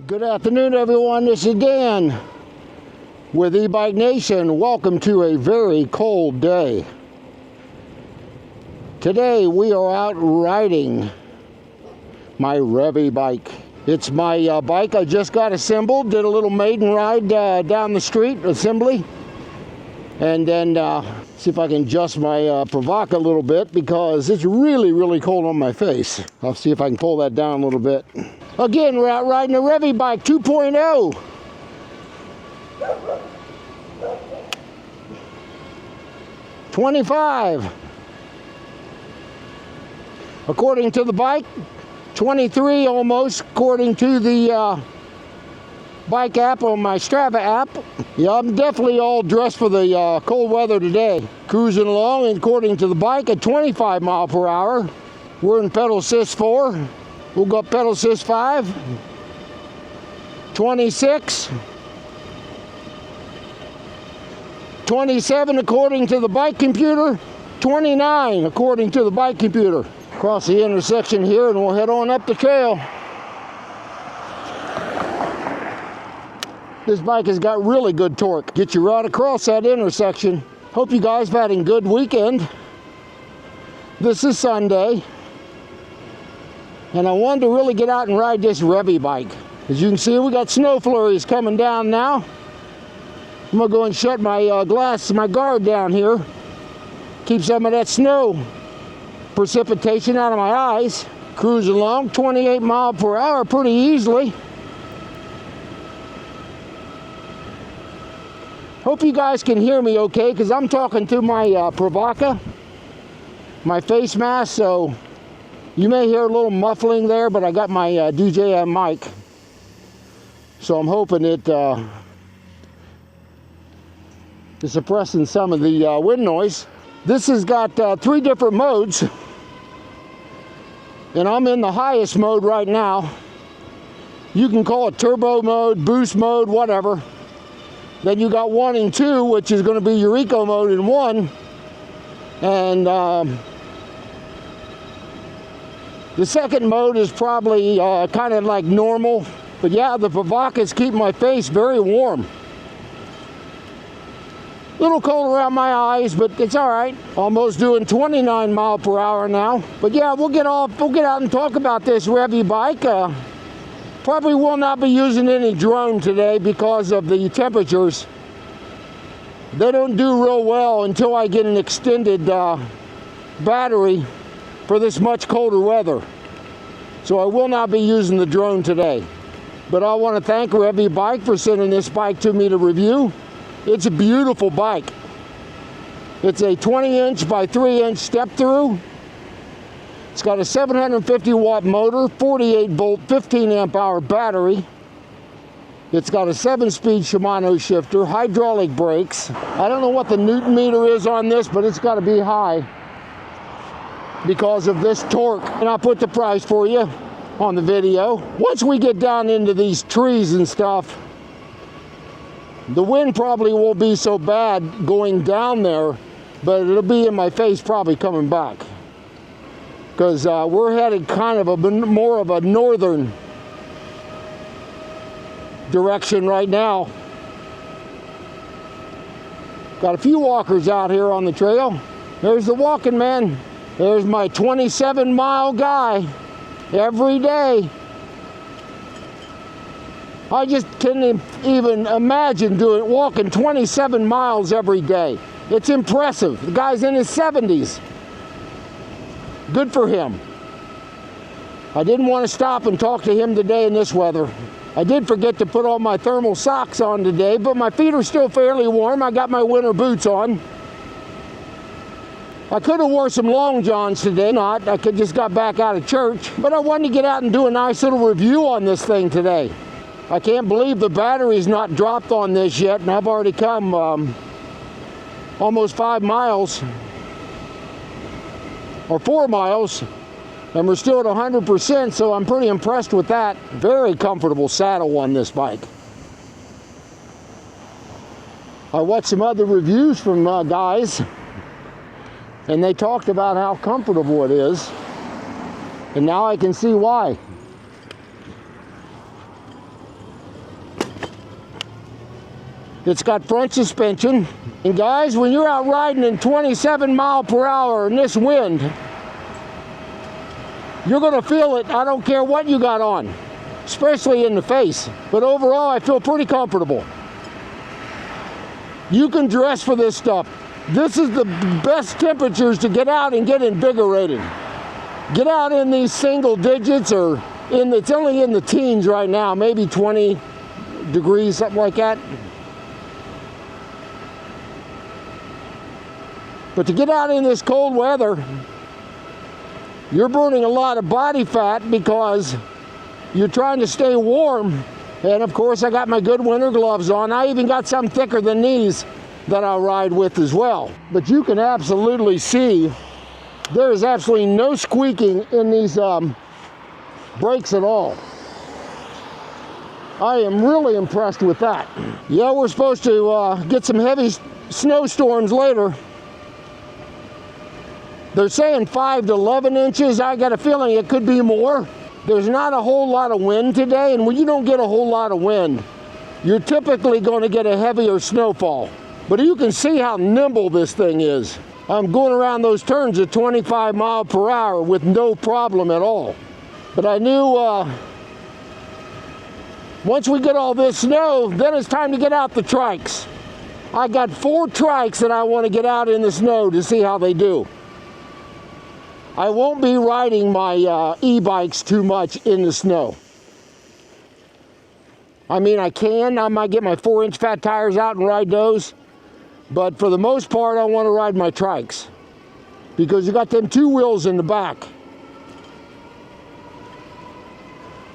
Good afternoon, everyone. This is Dan with E-Bike Nation. Welcome to a very cold day. Today we are out riding my Revibike. It's my bike I just got assembled. Did a little maiden ride down the street, assembly. And then see if I can adjust my Pravaca a little bit because it's really, really cold on my face. I'll see if I can pull that down a little bit. Again, we're out riding a Revibike 2.0. $25. According to the bike, 23 almost, according to the bike app on my Strava app. Yeah, I'm definitely all dressed for the cold weather today. Cruising along, and according to the bike, at 25 miles per hour. We're in pedal assist 4. We'll go up pedal assist 5. 26. 27 according to the bike computer. 29 according to the bike computer. Cross the intersection here and we'll head on up the trail. This bike has got really good torque. Get you right across that intersection. Hope you guys have had a good weekend. This is Sunday. And I wanted to really get out and ride this Revibike. As you can see, we got snow flurries coming down now. I'm gonna go and shut my my guard down here. Keep some of that snow precipitation out of my eyes. Cruise along 28 miles per hour pretty easily. Hope you guys can hear me okay, because I'm talking to my Pravaca, my face mask, so you may hear a little muffling there, but I got my DJI mic. So I'm hoping it is suppressing some of the wind noise. This has got 3 different modes. And I'm in the highest mode right now. You can call it turbo mode, boost mode, whatever. Then you got 1 and 2, which is going to be your eco mode in 1. And the second mode is probably kind of like normal. But yeah, the Pravacas keep my face very warm. A little cold around my eyes, but it's all right. Almost doing 29 miles per hour now. But yeah, we'll get out and talk about this Revibike. Probably will not be using any drone today because of the temperatures. They don't do real well until I get an extended battery for this much colder weather. So I will not be using the drone today. But I want to thank Revibike for sending this bike to me to review. It's a beautiful bike. It's a 20-inch by 3-inch step through. It's got a 750 watt motor, 48 volt, 15 amp hour battery. It's got a 7-speed Shimano shifter, hydraulic brakes. I don't know what the Newton meter is on this, but it's got to be high because of this torque. And I'll put the price for you on the video. Once we get down into these trees and stuff, the wind probably won't be so bad going down there, but it'll be in my face probably coming back. Because we're headed kind of more of a northern direction right now. Got a few walkers out here on the trail. There's the walking man. There's my 27-mile guy every day. I just can't even imagine walking 27 miles every day. It's impressive. The guy's in his 70s. Good for him. I didn't want to stop and talk to him today in this weather. I did forget to put all my thermal socks on today, but my feet are still fairly warm. I got my winter boots on. I could have wore some long johns today, I could just got back out of church, but I wanted to get out and do a nice little review on this thing today. I can't believe the battery's not dropped on this yet, and I've already come almost 5 miles, or 4 miles, and we're still at 100%, so I'm pretty impressed with that. Very comfortable saddle on this bike. I watched some other reviews from guys, and they talked about how comfortable it is, and now I can see why. It's got front suspension. And guys, when you're out riding in 27 mile per hour in this wind, you're gonna feel it. I don't care what you got on, especially in the face. But overall, I feel pretty comfortable. You can dress for this stuff. This is the best temperatures to get out and get invigorated. Get out in these single digits, or it's only in the teens right now, maybe 20 degrees, something like that. But to get out in this cold weather, you're burning a lot of body fat because you're trying to stay warm. And of course, I got my good winter gloves on. I even got some thicker than these that I'll ride with as well. But you can absolutely see there is absolutely no squeaking in these brakes at all. I am really impressed with that. Yeah, we're supposed to get some heavy snowstorms later. They're saying 5 to 11 inches. I got a feeling it could be more. There's not a whole lot of wind today, and when you don't get a whole lot of wind, you're typically going to get a heavier snowfall. But you can see how nimble this thing is. I'm going around those turns at 25 miles per hour with no problem at all. But I knew once we get all this snow, then it's time to get out the trikes. I got 4 trikes that I want to get out in the snow to see how they do. I won't be riding my e-bikes too much in the snow. I mean, I might get my 4-inch fat tires out and ride those. But for the most part, I want to ride my trikes because you got them 2 wheels in the back.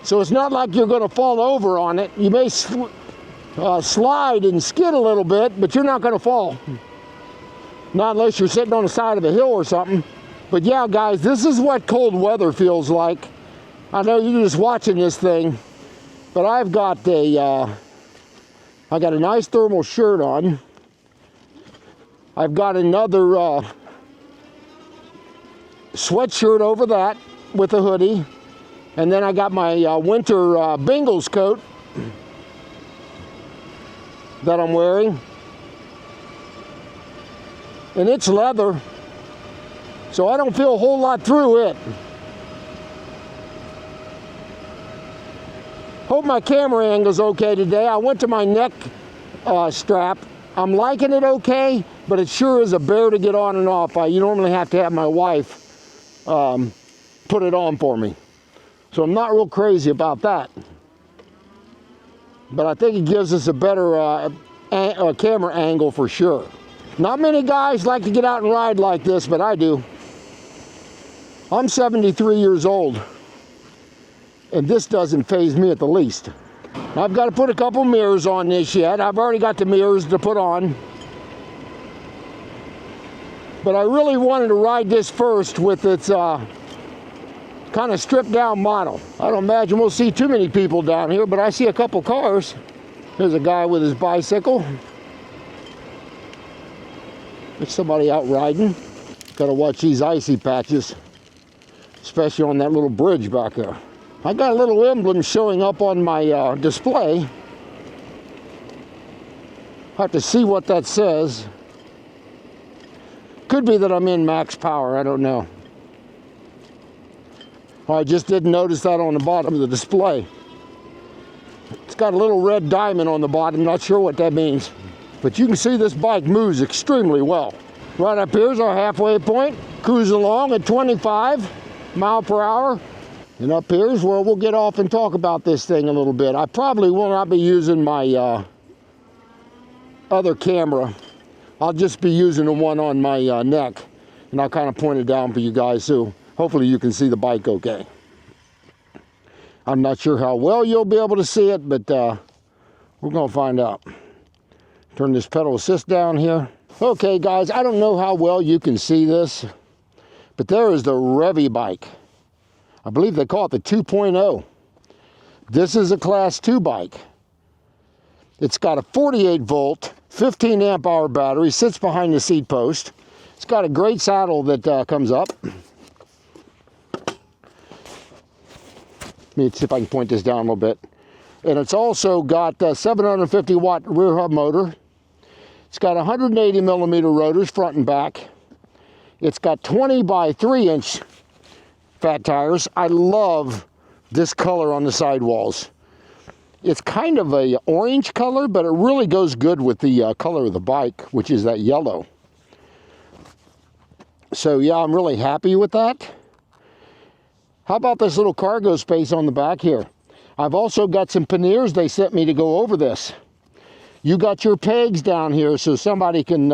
So it's not like you're going to fall over on it. You may slide and skid a little bit, but you're not going to fall. Not unless you're sitting on the side of a hill or something. But yeah, guys, this is what cold weather feels like. I know you're just watching this thing, but I've got I got a nice thermal shirt on. I've got another sweatshirt over that with a hoodie. And then I got my winter Bengals coat that I'm wearing. And it's leather, so I don't feel a whole lot through it. Hope my camera angle's okay today. I went to my neck strap. I'm liking it okay, but it sure is a bear to get on and off. You normally have to have my wife put it on for me. So I'm not real crazy about that. But I think it gives us a better camera angle for sure. Not many guys like to get out and ride like this, but I do. I'm 73 years old, and this doesn't faze me at the least. I've got to put a couple mirrors on this yet. I've already got the mirrors to put on. But I really wanted to ride this first with its kind of stripped down model. I don't imagine we'll see too many people down here, but I see a couple cars. There's a guy with his bicycle. There's somebody out riding. Got to watch these icy patches, especially on that little bridge back there. I got a little emblem showing up on my display. Have to see what that says. Could be that I'm in max power, I don't know. I just didn't notice that on the bottom of the display. It's got a little red diamond on the bottom, not sure what that means. But you can see this bike moves extremely well. Right up here's our halfway point, cruising along at 25 miles per hour. And up here's where we'll get off and talk about this thing a little bit. I probably will not be using my other camera. I'll just be using the one on my neck. And I'll kind of point it down for you guys too. Hopefully you can see the bike okay. I'm not sure how well you'll be able to see it, but we're going to find out. Turn this pedal assist down here. Okay guys, I don't know how well you can see this, but there is the Revibike. I believe they call it the 2.0. This is a class 2 bike. It's got a 48 volt, 15 amp hour battery, sits behind the seat post. It's got a great saddle that comes up. Let me see if I can point this down a little bit. And it's also got a 750 watt rear hub motor. It's got 180 millimeter rotors front and back. It's got 20 by 3 inch fat tires. I love this color on the sidewalls. It's kind of a orange color, but it really goes good with the color of the bike, which is that yellow. So yeah, I'm really happy with that. How about this little cargo space on the back here? I've also got some panniers they sent me to go over this. You got your pegs down here so somebody can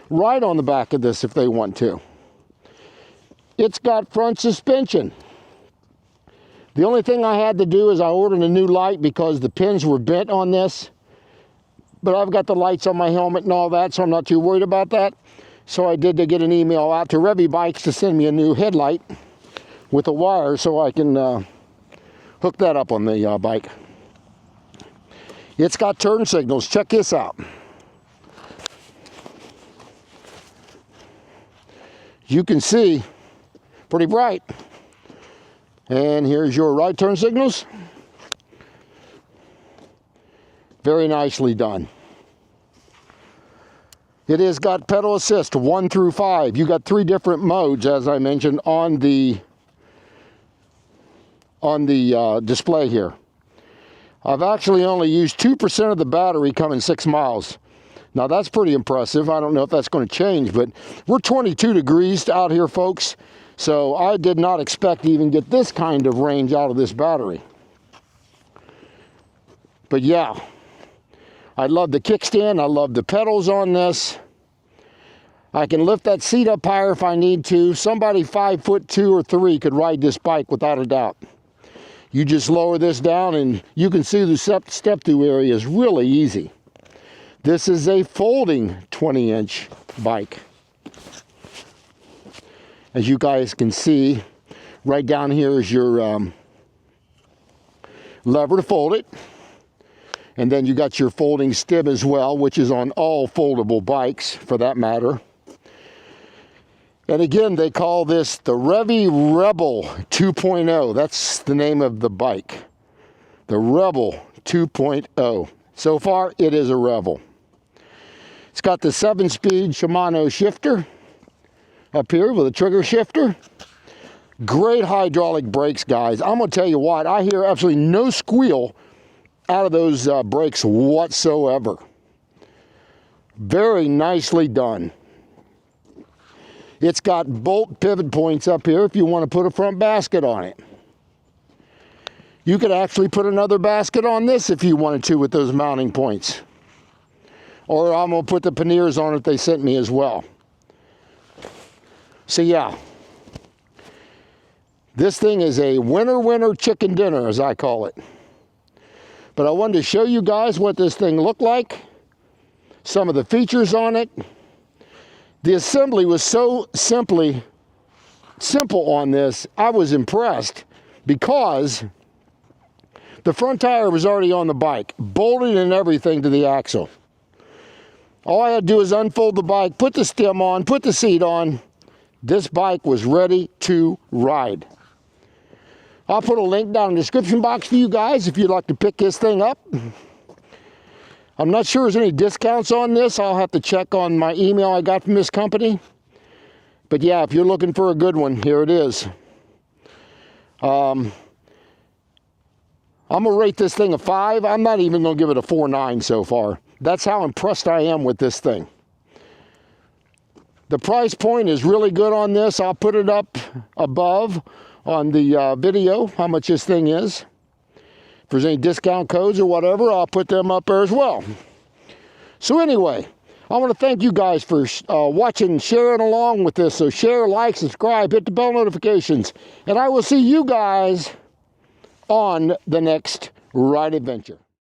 ride on the back of this if they want to. It's got front suspension. The only thing I had to do is I ordered a new light because the pins were bent on this. But I've got the lights on my helmet and all that, so I'm not too worried about that. So I did to get an email out to Revibike to send me a new headlight with a wire so I can hook that up on the bike. It's got turn signals. Check this out. You can see, pretty bright. And here's your right turn signals. Very nicely done. It has got pedal assist 1 through 5. You got 3 different modes, as I mentioned, on the display here. I've actually only used 2% of the battery coming 6 miles. Now that's pretty impressive. I don't know if that's going to change, but we're 22 degrees out here, folks. So I did not expect to even get this kind of range out of this battery. But yeah, I love the kickstand. I love the pedals on this. I can lift that seat up higher if I need to. Somebody 5'2" or 3" could ride this bike without a doubt. You just lower this down and you can see the step through area is really easy. This is a folding 20-inch bike. As you guys can see, right down here is your lever to fold it. And then you got your folding stem as well, which is on all foldable bikes for that matter. And again, they call this the Revibike Rebel 2.0. That's the name of the bike. The Rebel 2.0. So far, it is a Rebel. It's got the 7-speed Shimano shifter up here with a trigger shifter. Great hydraulic brakes, guys. I'm going to tell you what, I hear absolutely no squeal out of those brakes whatsoever. Very nicely done. It's got bolt pivot points up here if you want to put a front basket on it. You could actually put another basket on this if you wanted to with those mounting points. Or I'm going to put the panniers on it they sent me as well. So yeah, this thing is a winner chicken dinner, as I call it. But I wanted to show you guys what this thing looked like, some of the features on it. The assembly was so simple on this, I was impressed because the front tire was already on the bike, bolted and everything to the axle. All I had to do is unfold the bike, put the stem on, put the seat on. This bike was ready to ride. I'll put a link down in the description box for you guys if you'd like to pick this thing up. I'm not sure there's any discounts on this. I'll have to check on my email I got from this company. But yeah, if you're looking for a good one, here it is. I'm going to rate this thing a 5. I'm not even going to give it a 4.9 so far. That's how impressed I am with this thing. The price point is really good on this. I'll put it up above on the video, how much this thing is. If there's any discount codes or whatever, I'll put them up there as well. So anyway, I want to thank you guys for watching and sharing along with this. So share, like, subscribe, hit the bell notifications. And I will see you guys on the next ride adventure.